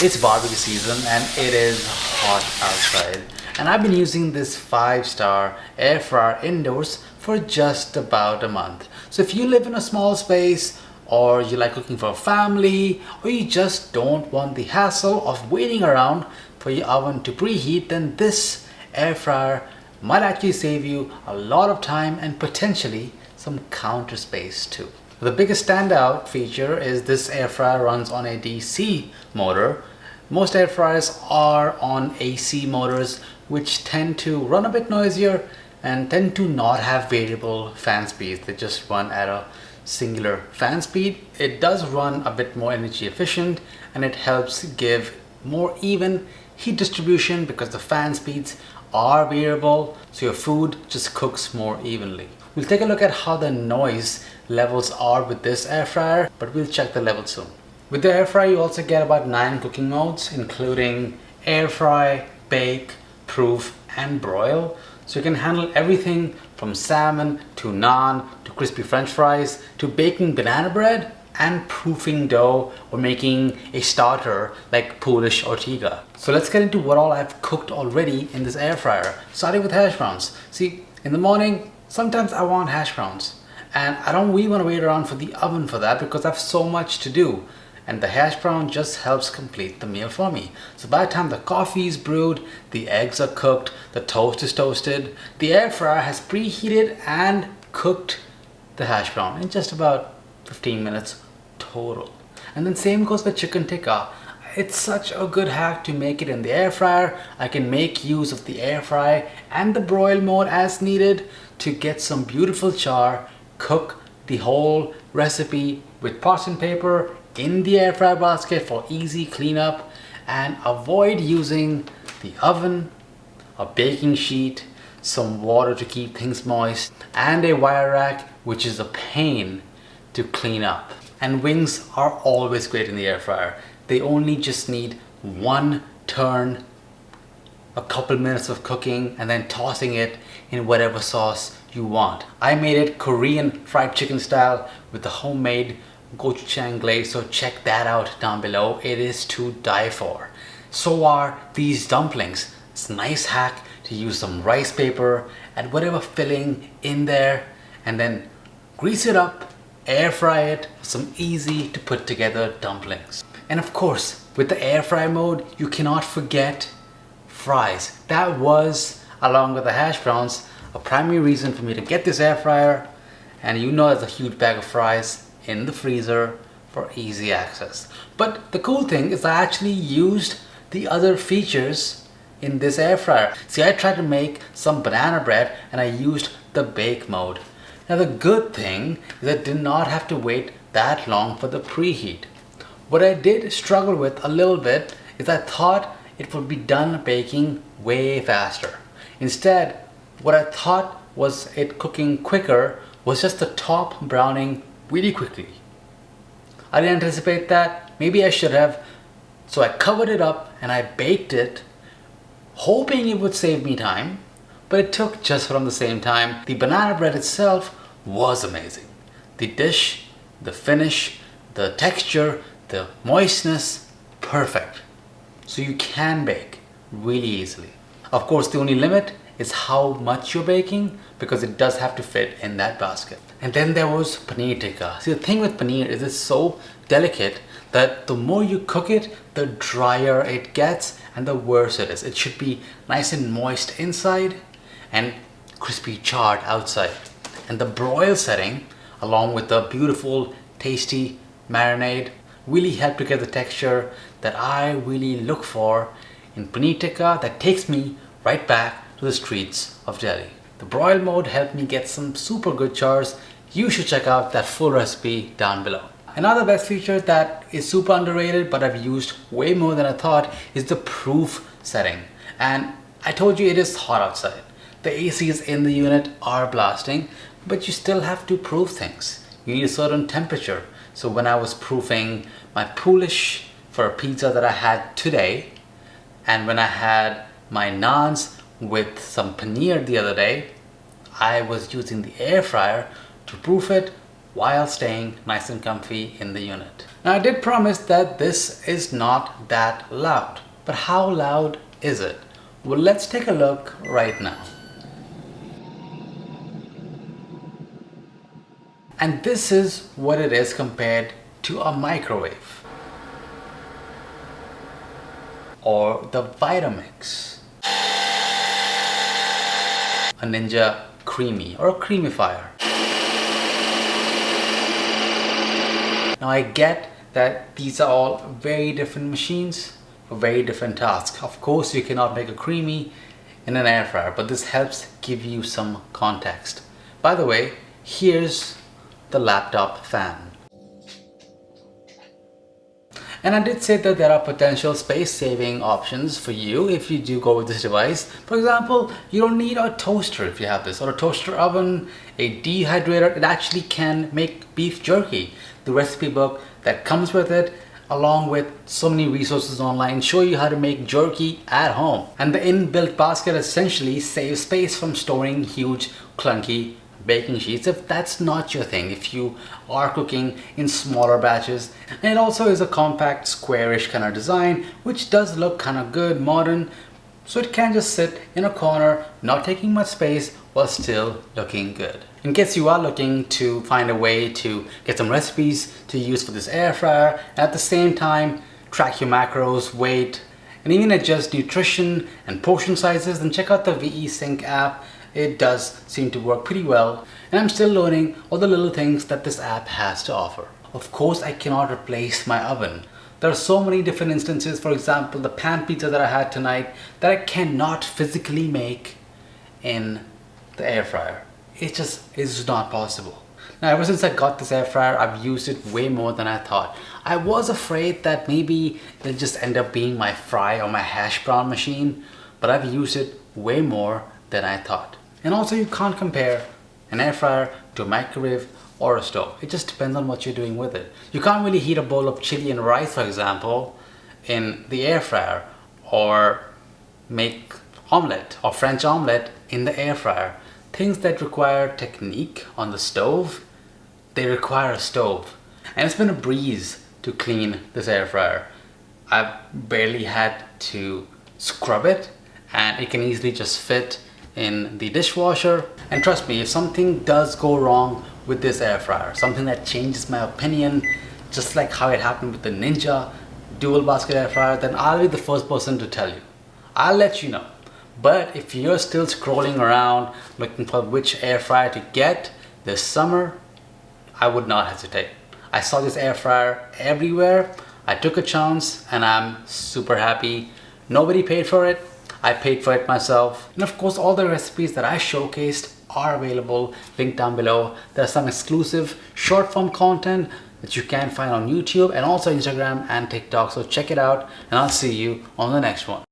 It's barbecue season and it is hot outside. And I've been using this 5-star air fryer indoors for just about a month. So if you live in a small space, or you like cooking for a family, or you just don't want the hassle of waiting around for your oven to preheat, then this air fryer might actually save you a lot of time and potentially some counter space too. The biggest standout feature is this air fryer runs on a DC motor. Most air fryers are on AC motors, which tend to run a bit noisier and tend to not have variable fan speeds. They just run at a singular fan speed. It does run a bit more energy efficient, and it helps give more even heat distribution because the fan speeds are variable, so your food just cooks more evenly. We'll take a look at how the noise levels are with this air fryer, but we'll check the levels soon. With the air fryer, you also get about 9 cooking modes, including air fry, bake, proof, and broil. So you can handle everything from salmon to naan to crispy french fries to baking banana bread and proofing dough or making a starter like Polish ortiga. So let's get into what all I've cooked already in this air fryer, starting with hash browns. See, in the morning, sometimes I want hash browns, and I don't really want to wait around for the oven for that because I have so much to do. And the hash brown just helps complete the meal for me. So by the time the coffee is brewed, the eggs are cooked, the toast is toasted, the air fryer has preheated and cooked the hash brown in just about 15 minutes total. And then same goes with chicken tikka. It's such a good hack to make it in the air fryer. I can make use of the air fry and the broil mode as needed to get some beautiful char, cook the whole recipe with parchment paper in the air fryer basket for easy cleanup, and avoid using the oven, a baking sheet, some water to keep things moist, and a wire rack, which is a pain to clean up. And wings are always great in the air fryer. They only just need one turn, a couple minutes of cooking, and then tossing it in whatever sauce you want. I made it Korean fried chicken style with the homemade gochujang glaze, so check that out down below. It is to die for. So are these dumplings. It's a nice hack to use some rice paper and whatever filling in there, and then grease it up, air fry it for some easy to put together dumplings. And of course, with the air fry mode, you cannot forget fries. That was, along with the hash browns, a primary reason for me to get this air fryer. And you know, there's a huge bag of fries in the freezer for easy access. But the cool thing is I actually used the other features in this air fryer. See, I tried to make some banana bread and I used the bake mode. Now the good thing is I did not have to wait that long for the preheat. What I did struggle with a little bit is I thought it would be done baking way faster. Instead, what I thought was it cooking quicker was just the top browning really quickly. I didn't anticipate that. Maybe I should have. So I covered it up and I baked it, hoping it would save me time, but it took just from the same time. The banana bread itself was amazing. The dish, the finish, the texture, the moistness, perfect. So you can bake really easily. Of course, the only limit is how much you're baking, because it does have to fit in that basket. And then there was paneer tikka. See, the thing with paneer is it's so delicate that the more you cook it, the drier it gets and the worse it is. It should be nice and moist inside and crispy charred outside. And the broil setting, along with the beautiful tasty marinade, really help to get the texture that I really look for in paneer tikka that takes me right back to the streets of Delhi. The broil mode helped me get some super good chars. You should check out that full recipe down below. Another best feature that is super underrated but I've used way more than I thought is the proof setting. And I told you it is hot outside. The ACs in the unit are blasting, but you still have to proof things. You need a certain temperature. So when I was proofing my Polish for a pizza that I had today, and when I had my naans with some paneer the other day, I was using the air fryer to proof it while staying nice and comfy in the unit. Now I did promise that this is not that loud, but how loud is it? Well, let's take a look right now. And this is what it is compared to a microwave or the Vitamix, a Ninja Creamy or a Creamifier. Now I get that these are all very different machines for very different tasks. Of course you cannot make a creamy in an air fryer, but this helps give you some context. By the way, here's the laptop fan. And I did say that there are potential space saving options for you if you do go with this device. For example, you don't need a toaster if you have this, or a toaster oven, a dehydrator. It actually can make beef jerky. The recipe book that comes with it, along with so many resources online, show you how to make jerky at home. And the inbuilt basket essentially saves space from storing huge clunky baking sheets if that's not your thing, if you are cooking in smaller batches. And it also is a compact squarish kind of design, which does look kind of good, modern, so it can just sit in a corner, not taking much space while still looking good. In case you are looking to find a way to get some recipes to use for this air fryer, and at the same time track your macros, weight, and even adjust nutrition and portion sizes, then check out the VE Sync app. It does seem to work pretty well, and I'm still learning all the little things that this app has to offer. Of course, I cannot replace my oven. There are so many different instances, for example, the pan pizza that I had tonight, that I cannot physically make in the air fryer. It just is not possible. Now, ever since I got this air fryer, I've used it way more than I thought. I was afraid that maybe it'll just end up being my fry or my hash brown machine, but I've used it way more than I thought. And also, you can't compare an air fryer to a microwave or a stove. It just depends on what you're doing with it. You can't really heat a bowl of chili and rice, for example, in the air fryer, or make omelette or French omelette in the air fryer. Things that require technique on the stove, they require a stove. And it's been a breeze to clean this air fryer. I've barely had to scrub it, and it can easily just fit in the dishwasher. And trust me, if something does go wrong with this air fryer, something that changes my opinion, just like how it happened with the Ninja dual basket air fryer, then I'll be the first person to tell you. I'll let you know. But if you're still scrolling around looking for which air fryer to get this summer, I would not hesitate. I saw this air fryer everywhere. I took a chance and I'm super happy. Nobody paid for it. I paid for it myself. And of course, all the recipes that I showcased are available, linked down below. There's some exclusive short form content that you can find on YouTube and also Instagram and TikTok. So check it out, and I'll see you on the next one.